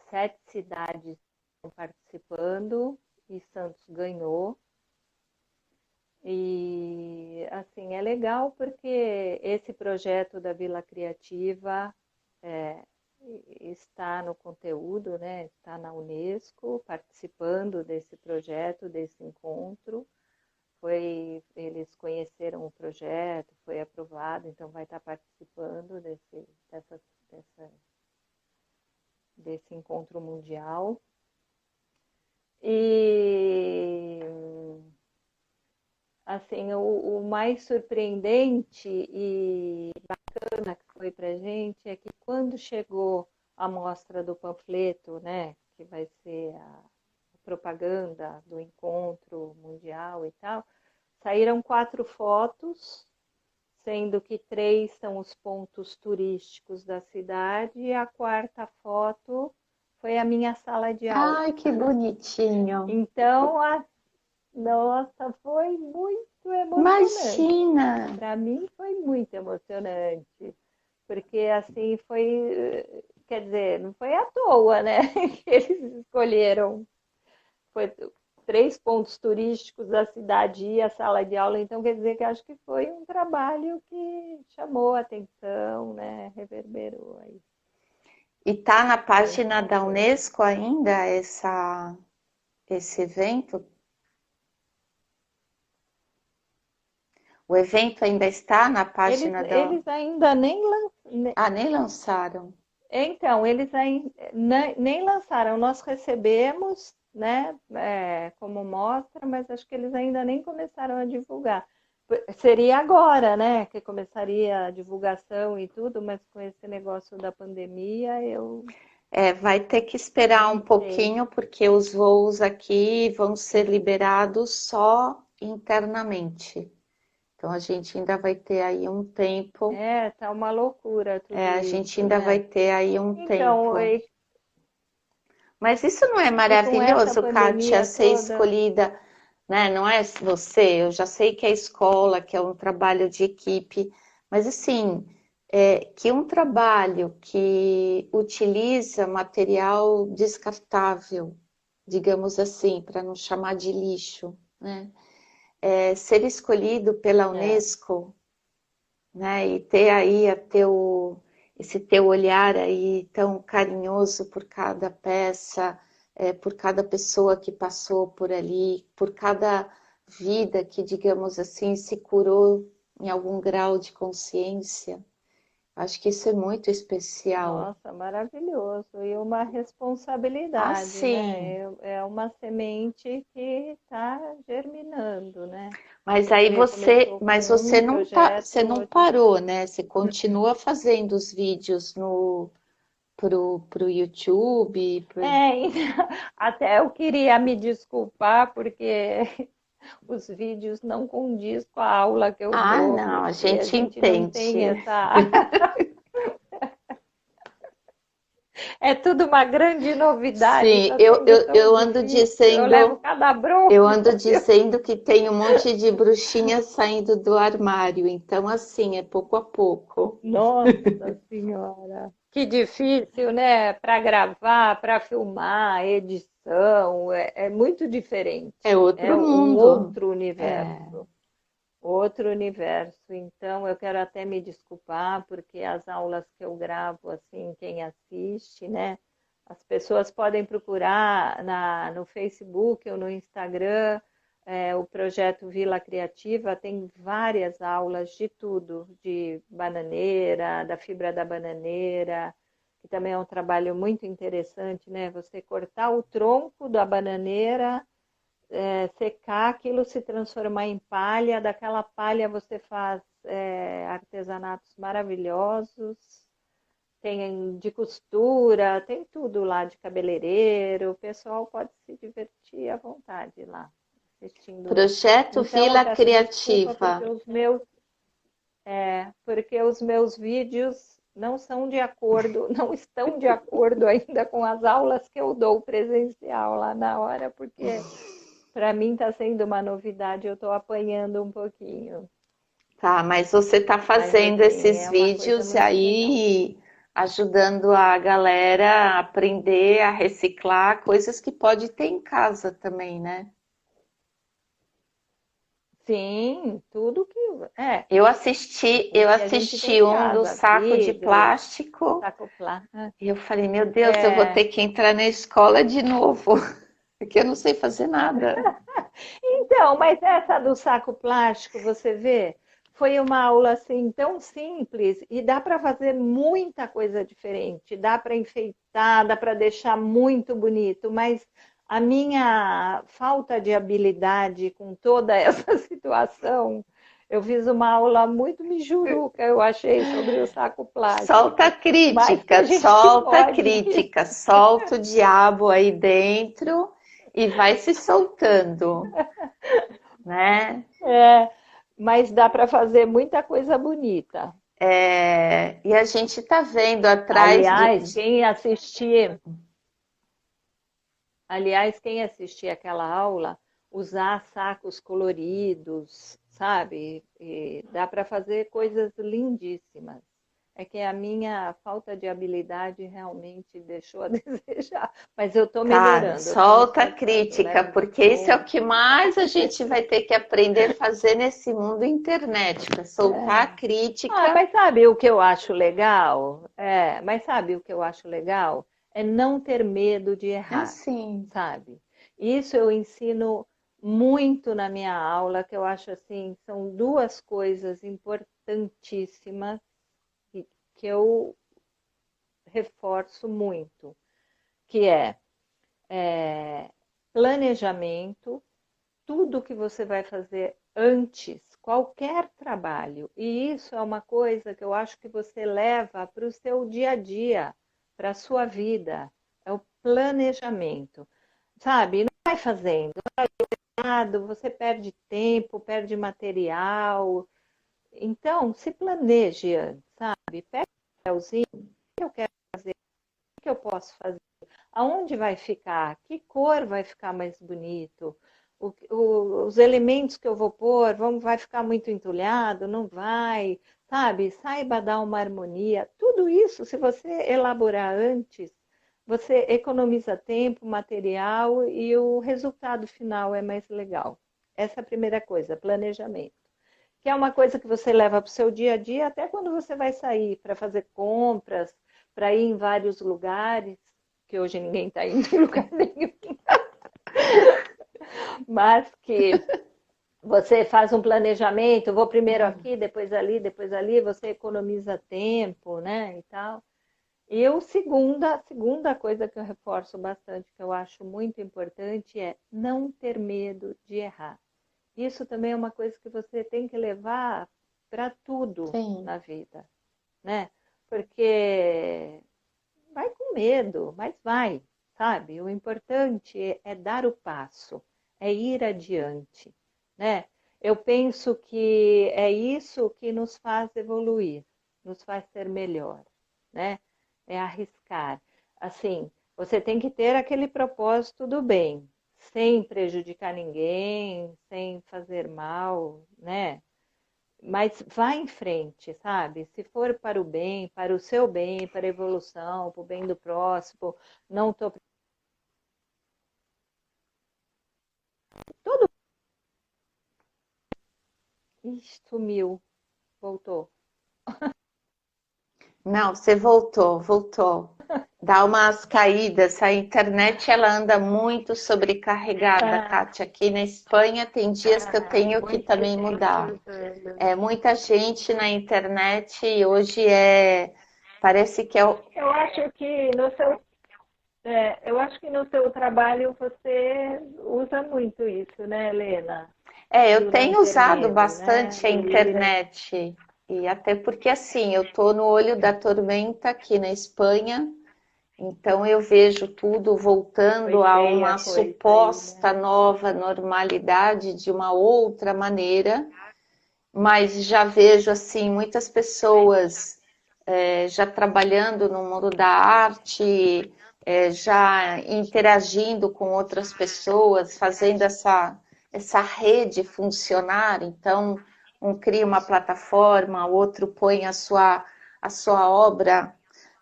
7 cidades estão participando e Santos ganhou. E assim, é legal porque esse projeto da Vila Criativa está no conteúdo, né? Está na Unesco, participando desse projeto, desse encontro. Eles conheceram o projeto, foi aprovado, então vai estar participando desse encontro mundial. E assim, o mais surpreendente e bacana que foi para a gente é que quando chegou a mostra do panfleto, né, que vai ser a propaganda do encontro mundial e tal, saíram 4 fotos, sendo que 3 são os pontos turísticos da cidade e a 4ª foto foi a minha sala de aula. Ai, que bonitinho. Então, nossa, foi muito emocionante. Imagina! Para mim foi muito emocionante, porque assim quer dizer, não foi à toa, né? Que eles escolheram, foi 3 pontos turísticos da cidade e a sala de aula, então quer dizer que acho que foi um trabalho que chamou a atenção, né? Reverberou aí. E tá na página da Unesco ainda esse evento? O evento ainda está na página Eles ainda nem lançaram. Ah, nem lançaram. Então, eles nem lançaram. Nós recebemos, né, como mostra, mas acho que eles ainda nem começaram a divulgar. Seria agora, né, que começaria a divulgação e tudo, mas com esse negócio da pandemia, vai ter que esperar um pouquinho, porque os voos aqui vão ser liberados só internamente. Então, a gente ainda vai ter aí um tempo. Tá uma loucura tudo isso. A gente ainda vai ter aí um então, tempo. Mas isso não é maravilhoso, Kátia, ser escolhida, né? Não é você, eu já sei que é escola, que é um trabalho de equipe, mas assim, que um trabalho que utiliza material descartável, digamos assim, para não chamar de lixo, né? Ser escolhido pela Unesco, né? E ter aí esse teu olhar aí tão carinhoso por cada peça, por cada pessoa que passou por ali, por cada vida que, digamos assim, se curou em algum grau de consciência. Acho que isso é muito especial. Nossa, maravilhoso. E uma responsabilidade, sim. né? É uma semente que está germinando, né? Mas aí você não parou, né? Você continua fazendo os vídeos pro YouTube. Então, até eu queria me desculpar porque os vídeos não condiz com a aula que eu dou. Não, a gente entende. não tem essa É tudo uma grande novidade, Sim, está sendo tão eu ando difícil. Eu levo dizendo, cada eu bronca. ando dizendo que tem um monte de bruxinha saindo do armário, então assim, é pouco a pouco. Nossa Senhora, que difícil, né? Para gravar, para filmar, edição, é muito É diferente. outro É um mundo. outro É. universo. Outro universo. Então, eu quero até me desculpar, porque as aulas que eu gravo, assim, quem assiste, né? As pessoas podem procurar no Facebook ou no Instagram, o projeto Vila Criativa tem várias aulas de tudo, de bananeira, da fibra da bananeira, que também é um trabalho muito interessante, né? Você cortar o tronco da bananeira, secar, aquilo se transformar em palha, daquela palha você faz artesanatos maravilhosos, tem de costura, tem tudo lá de cabeleireiro, o pessoal pode se divertir à vontade lá, assistindo. Projeto Então, eu Vila peço desculpa Criativa. porque os meus vídeos não são de acordo, não estão de acordo ainda com as aulas que eu dou presencial lá na hora, porque para mim está sendo uma novidade, eu estou apanhando um pouquinho. Tá, mas você está Mas, fazendo assim, esses é uma coisa vídeos muito legal. aí, ajudando a galera a aprender a reciclar coisas que pode ter em casa também, né? Sim, tudo que. É, Eu o que a gente tem assisti em um do casa, saco de vidro, plástico saco plástico. e eu falei, meu Deus, eu vou ter É, que entrar na escola de novo, porque eu não sei fazer nada. então, mas essa do saco plástico, você vê, foi uma aula assim tão simples e dá para fazer muita coisa diferente, dá para enfeitar, dá para deixar muito bonito, mas a minha falta de habilidade com toda essa situação, eu fiz uma aula muito mijuruca, eu achei, sobre o saco plástico, mas que a gente Solta a pode. crítica, solta o diabo aí dentro e vai se soltando, né? É, mas dá para fazer muita coisa bonita. E a gente está vendo atrás do. Aliás, quem assistir aquela aula, usar sacos coloridos, sabe? E dá para fazer coisas lindíssimas. É que a minha falta de habilidade realmente deixou a desejar, mas eu estou Tá, melhorando, eu estou me solta a esforçando, eu crítica, levo porque isso é o que bronca. mais a gente vai ter que aprender a fazer nesse mundo internet, para soltar a Ah, crítica. mas sabe o que eu acho legal? Mas sabe o que eu acho legal? É não ter medo de errar, Assim, sabe? Isso eu ensino muito na minha aula, que eu acho assim, são duas coisas importantíssimas que eu reforço muito, que é planejamento, tudo que você vai fazer antes, qualquer trabalho. E isso é uma coisa que eu acho que você leva para o seu dia a dia, para a sua vida. É o planejamento. Sabe? Não vai fazendo. Você perde tempo, perde material. Então, se planeje antes, sabe? Pega o papelzinho, o que eu quero fazer, o que eu posso fazer, aonde vai ficar, que cor vai ficar mais bonito, os elementos que eu vou pôr, vai ficar muito entulhado, não vai, sabe? Saiba dar uma harmonia. Tudo isso, se você elaborar antes, você economiza tempo, material e o resultado final é mais legal. Essa é a primeira coisa, planejamento. Que é uma coisa que você leva para o seu dia a dia, até quando você vai sair para fazer compras, para ir em vários lugares, que hoje ninguém está indo em lugar nenhum, mas que você faz um planejamento, vou primeiro aqui, depois ali, você economiza tempo, né, e tal. E a segunda coisa que eu reforço bastante, que eu acho muito importante, é não ter medo de errar. Isso também é uma coisa que você tem que levar para tudo sim. na vida, né? Porque vai com medo, mas vai, sabe? O importante é dar o passo, é ir adiante, né? Eu penso que é isso que nos faz evoluir, nos faz ser melhor, né? É arriscar. assim, você tem que ter aquele propósito do bem, sem prejudicar ninguém, sem fazer mal, né? Mas vá em frente, sabe? Se for para o bem, para o seu bem, para a evolução, para o bem do próximo, não estou. Todo. Ih, sumiu, voltou. Não, você voltou. Dá umas caídas. A internet ela anda muito sobrecarregada, Ah, Kátia. Aqui na Espanha tem dias que eu tenho que muita também gente mudar. usando. É muita gente na internet e hoje parece que é o. Eu acho que no seu, eu acho que no seu trabalho você usa muito isso, né, Helena? Eu Do não tenho ter usado medo, né? bastante a internet e até porque assim, eu tô no olho da tormenta aqui na Espanha. Então eu vejo tudo Foi voltando a feia uma a coisa aí, né? suposta nova normalidade de uma outra maneira, mas já vejo assim muitas pessoas já trabalhando no mundo da arte, já interagindo com outras pessoas, fazendo essa rede funcionar. Então, um cria uma plataforma, o outro põe a sua obra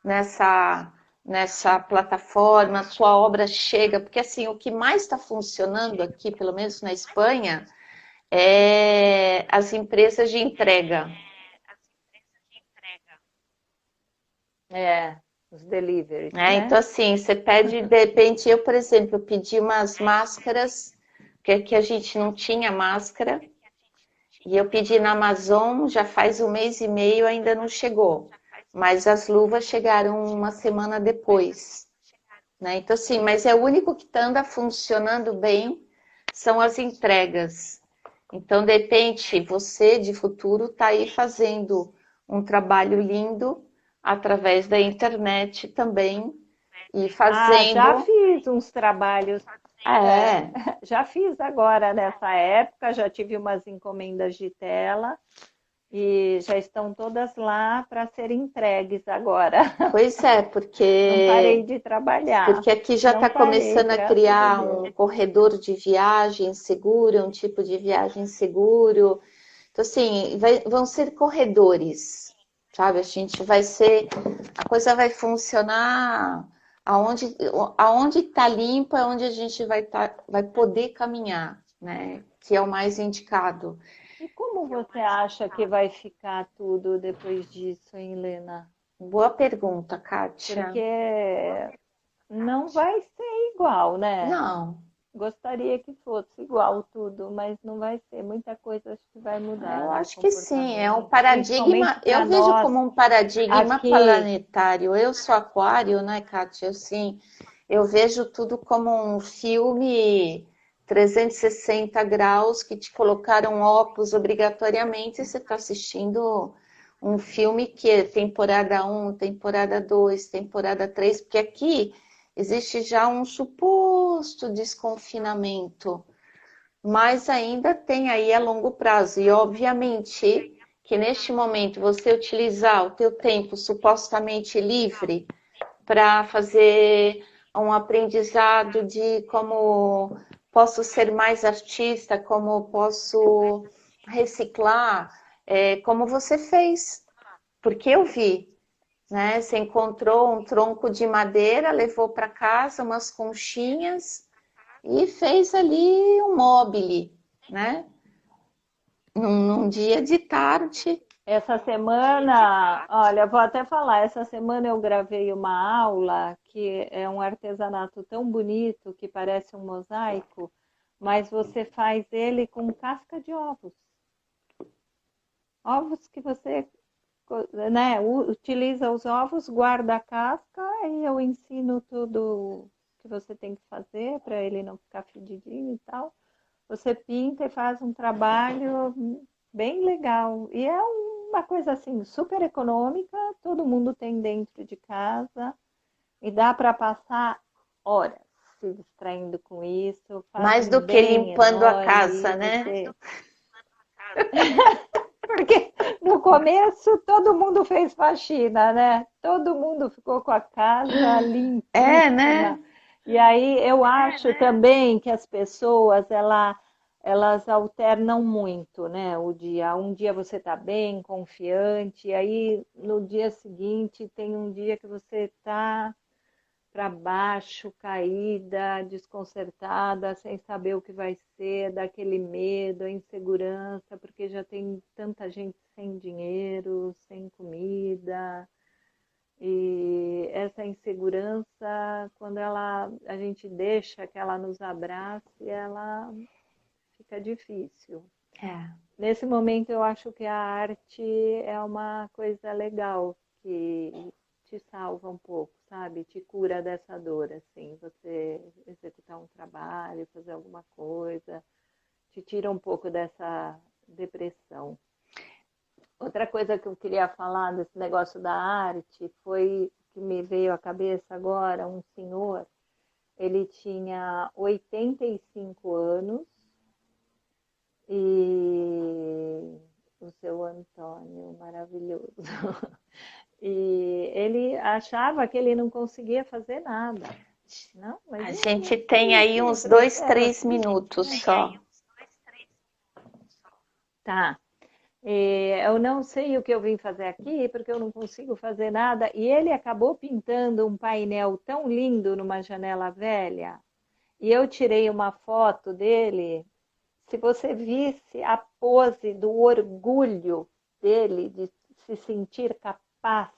nessa plataforma, a sua obra chega, porque assim, o que mais está funcionando aqui, pelo menos na Espanha, é as empresas de entrega. É, os deliveries, Então, né? assim, você pede, de repente, eu, por exemplo, eu pedi umas máscaras, que aqui a gente não tinha máscara, e eu pedi na Amazon, já faz 1 mês e meio, ainda não chegou. Mas as luvas chegaram uma semana depois, né? Então, assim, mas é o único que anda funcionando bem, são as entregas. Então, de repente, você de futuro está aí fazendo um trabalho lindo através da internet também e Ah, já fazendo. fiz uns trabalhos, é, É, já fiz agora nessa época, já tive umas encomendas de tela e já estão todas lá para serem entregues agora. pois é, Não parei porque de trabalhar, porque aqui já não está parei, começando a graças a criar Deus. um corredor de viagem seguro, um tipo de viagem seguro. Então, assim, vão ser corredores, sabe? A coisa vai funcionar aonde está limpo é onde a gente vai poder caminhar, né? Que é o mais indicado. E como você acha que vai ficar tudo depois disso, hein, Helena? Boa pergunta, Kátia. Porque não vai ser igual, né? Não, Gostaria que fosse igual tudo, mas não vai ser. Muita coisa acho que vai eu mudar no acho que sim, é um comportamento, paradigma, principalmente eu para vejo nós como um paradigma aqui. planetário. Eu sou aquário, né, Kátia? Sim, eu vejo tudo como um filme 360 graus que te colocaram óculos obrigatoriamente e você está assistindo um filme que é temporada um, temporada 2, temporada 3, porque aqui existe já um suposto desconfinamento, mas ainda tem aí a longo prazo. E obviamente que neste momento você utilizar o teu tempo supostamente livre para fazer um aprendizado de como posso ser mais artista, como posso reciclar, como você fez, porque eu vi, né? Você encontrou um tronco de madeira, levou para casa umas conchinhas e fez ali um mobile, né? Num dia de tarde. Essa semana, olha, vou até falar, essa semana eu gravei uma aula que é um artesanato tão bonito que parece um mosaico, mas você faz ele com casca de ovos. Ovos que você, né, utiliza os ovos, guarda a casca e eu ensino tudo que você tem que fazer para ele não ficar fedidinho e tal. Você pinta e faz um trabalho bem legal. E é uma coisa assim, super econômica, todo mundo tem dentro de casa e dá para passar horas se distraindo com isso, faz Mais um do que bem limpando a enorme casa, e né? você Porque no começo todo mundo fez faxina, né? Todo mundo ficou com a casa É, né? limpíssima. E aí eu acho também que as pessoas, elas alternam muito, né? O dia. Um dia você está bem, confiante, e aí no dia seguinte tem um dia que você está para baixo, caída, desconcertada, sem saber o que vai ser, daquele medo, a insegurança, porque já tem tanta gente sem dinheiro, sem comida. E essa insegurança, quando a gente deixa que ela nos abrace, ela fica difícil. É. Nesse momento, eu acho que a arte é uma coisa legal, que te salva um pouco, sabe? Te cura dessa dor, assim. Você executar um trabalho, fazer alguma coisa, te tira um pouco dessa depressão. Outra coisa que eu queria falar desse negócio da arte foi que me veio à cabeça agora, um senhor, ele tinha 85 anos e o seu Antônio, maravilhoso. E ele achava que ele não conseguia fazer nada. Não, mas A eu gente não tem sei aí esse uns 2, 3 processo. minutos só. Tá. Eu não sei o que eu vim fazer aqui, porque eu não consigo fazer nada. E ele acabou pintando um painel tão lindo numa janela velha. E eu tirei uma foto dele. Se você visse a pose do orgulho dele de se sentir capaz,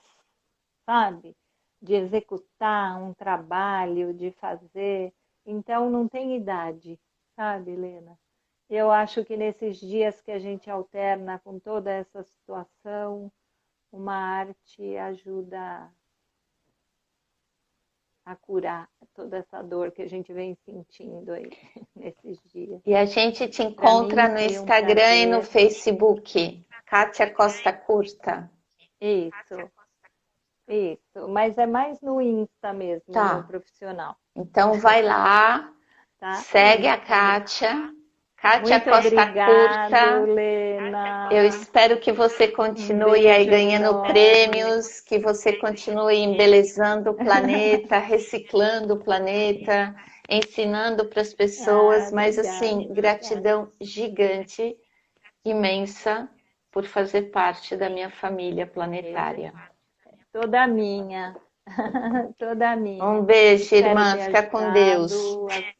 sabe? De executar um trabalho, de fazer. Então, não tem idade, sabe, Helena? Eu acho que nesses dias que a gente alterna com toda essa situação, uma arte ajuda a curar toda essa dor que a gente vem sentindo aí nesses dias. E a gente te Para encontra mim no foi um Instagram e no prazer. Facebook. Kátia Costa Curta. Isso, isso. Mas é mais no Insta mesmo, no meu Tá. profissional, Então vai lá, tá? segue a Kátia. Kátia Muito Costa obrigado, Curta. Eu Lena. espero que você Um continue aí beijo ganhando enorme. prêmios, que você continue embelezando o planeta, reciclando o planeta, ensinando para as Ah, pessoas, mas obrigada. assim, gratidão gigante, imensa, por fazer parte da minha família planetária. Toda minha. Toda Um minha. beijo, Espero irmã, ter fica com Deus. ajudado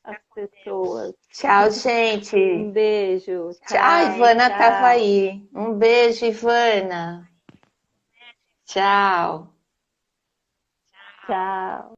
as pessoas. Tchau, Um gente. beijo. A Tchau, Ivana estava tchau. aí. Um beijo, Ivana. Tchau. Tchau.